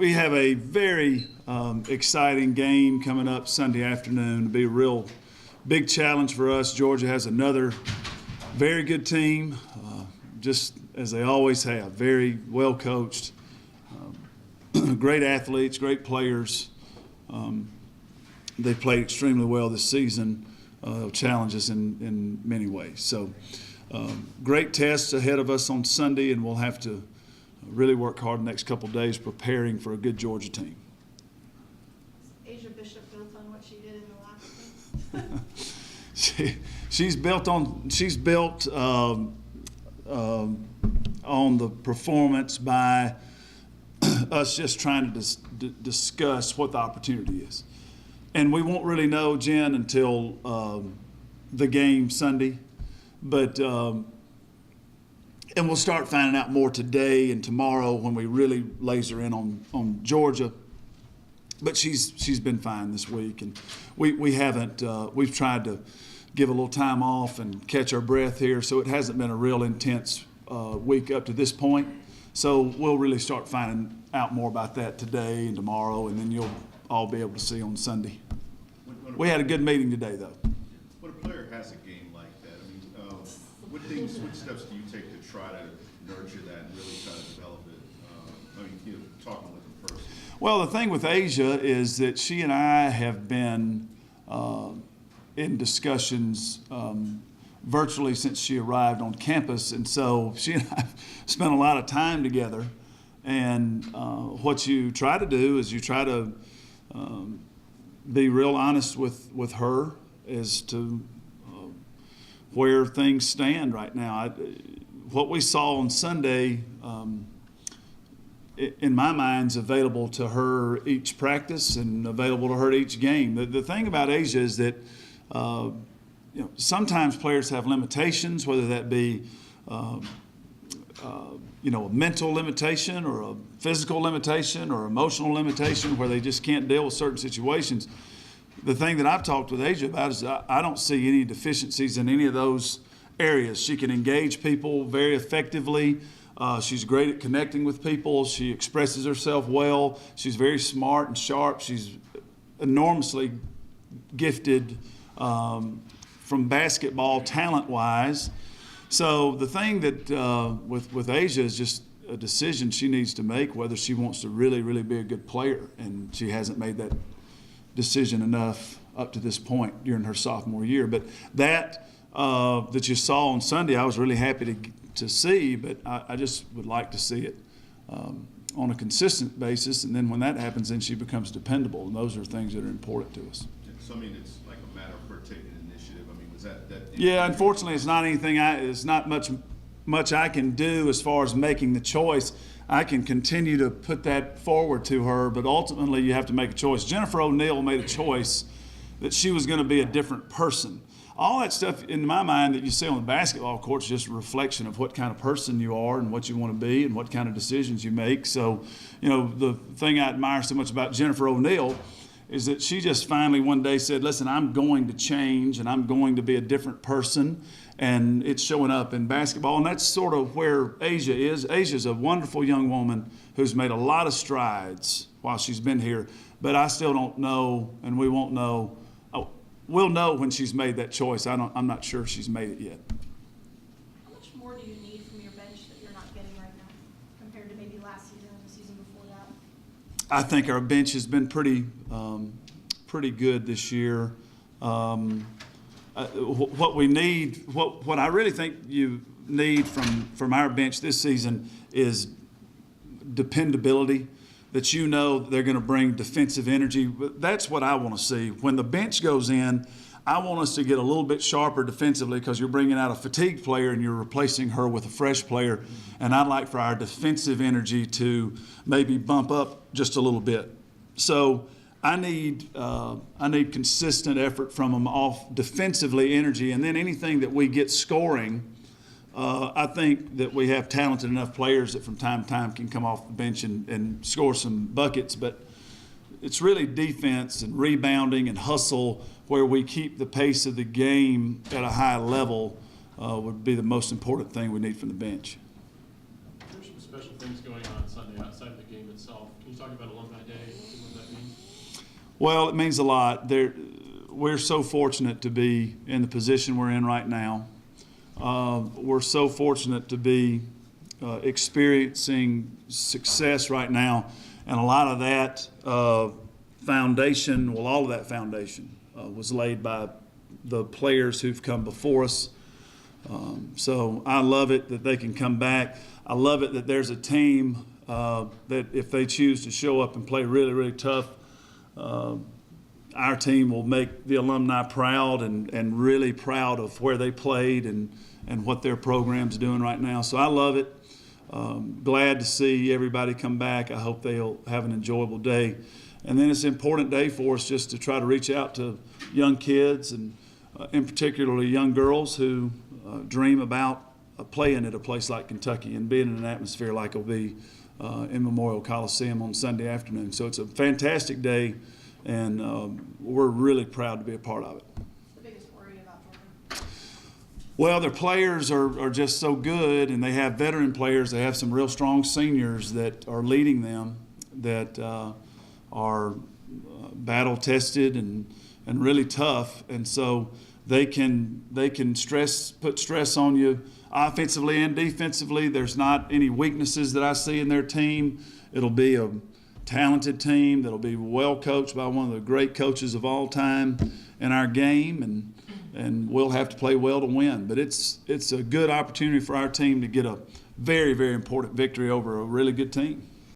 we have a very exciting game coming up Sunday afternoon. It'll be a real big challenge for us. Georgia has another very good team, just as they always have, very well coached, great athletes, great players. They played extremely well this season. They'll challenge us in many ways. So great tests ahead of us on Sunday, and we'll have to really work hard the next couple of days preparing for a good Georgia team. Is Asia Bishop built on what she did in the last game? She's built on the performance by us just trying to discuss what the opportunity is. And we won't really know, Jen, until the game Sunday. But and we'll start finding out more today and tomorrow when we really laser in on Georgia. But she's been fine this week, and we haven't. We've tried to give a little time off and catch our breath here, so it hasn't been a real intense week up to this point. So we'll really start finding out more about that today and tomorrow, and then you'll all be able to see on Sunday. We had a good meeting today, though. When a player has a game like that, I mean, what steps do you take to try to nurture that and really try to develop it? Talking with them personally. Well, the thing with Asia is that she and I have been in discussions virtually since she arrived on campus, and so she and I spent a lot of time together. And what you try to do is you try to be real honest with her as to where things stand right now. What we saw on Sunday, in my mind, is available to her each practice and available to her each game. The thing about Asia is that sometimes players have limitations, whether that be a mental limitation or a physical limitation or emotional limitation where they just can't deal with certain situations. The thing that I've talked with Asia about is I don't see any deficiencies in any of those areas. She can engage people very effectively. She's great at connecting with people. She expresses herself well. She's very smart and sharp. She's enormously gifted from basketball talent-wise. So the thing that with Asia is just a decision she needs to make whether she wants to really, really be a good player, and she hasn't made that decision enough up to this point during her sophomore year. But that you saw on Sunday, I was really happy to see, but I just would like to see it on a consistent basis, and then when that happens, then she becomes dependable, and those are things that are important to us. So, I mean, it's like a matter of her taking initiative. I mean, was that Yeah, unfortunately, it's not anything. It's not much I can do as far as making the choice. I can continue to put that forward to her, but ultimately you have to make a choice. Jennifer O'Neal made a choice that she was going to be a different person. All that stuff, in my mind, that you see on the basketball court is just a reflection of what kind of person you are and what you want to be and what kind of decisions you make. So, the thing I admire so much about Jennifer O'Neal is that she just finally one day said, listen, I'm going to change and I'm going to be a different person, and it's showing up in basketball. And that's sort of where Asia is. Asia's a wonderful young woman who's made a lot of strides while she's been here, but I still don't know, and we won't know. We'll know when she's made that choice. I'm not sure she's made it yet. How much more do you need from your bench that you're not getting right now compared to maybe last season and the season before that? I think our bench has been pretty good this year. What we need, what I really think you need from our bench this season is dependability. That they're going to bring defensive energy. That's what I want to see. When the bench goes in, I want us to get a little bit sharper defensively because you're bringing out a fatigued player and you're replacing her with a fresh player. And I'd like for our defensive energy to maybe bump up just a little bit. So I need consistent effort from them off defensively energy, and then anything that we get scoring. I think that we have talented enough players that from time to time can come off the bench and score some buckets, but it's really defense and rebounding and hustle where we keep the pace of the game at a high level would be the most important thing we need from the bench. There's some special things going on Sunday outside the game itself. Can Can you talk about Alumni Day and what that means? Well, it means a lot. We're so fortunate to be in the position we're in right now. We're so fortunate to be experiencing success right now, and a lot of that foundation, all of that foundation was laid by the players who've come before us. So I love it that they can come back. I love it that there's a team that if they choose to show up and play really, really tough, our team will make the alumni proud and really proud of where they played and what their program's doing right now. So I love it. Glad to see everybody come back. I hope they'll have an enjoyable day. And then it's an important day for us just to try to reach out to young kids and in particularly young girls who dream about playing at a place like Kentucky and being in an atmosphere like it'll be in Memorial Coliseum on Sunday afternoon. So it's a fantastic day, and we're really proud to be a part of it. What's the biggest worry about Georgia? Well, their players are just so good, and they have veteran players. They have some real strong seniors that are leading them that are battle-tested and really tough, and so they can put stress on you offensively and defensively. There's not any weaknesses that I see in their team. It'll be a talented team that'll be well coached by one of the great coaches of all time in our game, and we'll have to play well to win. But it's a good opportunity for our team to get a very, very important victory over a really good team.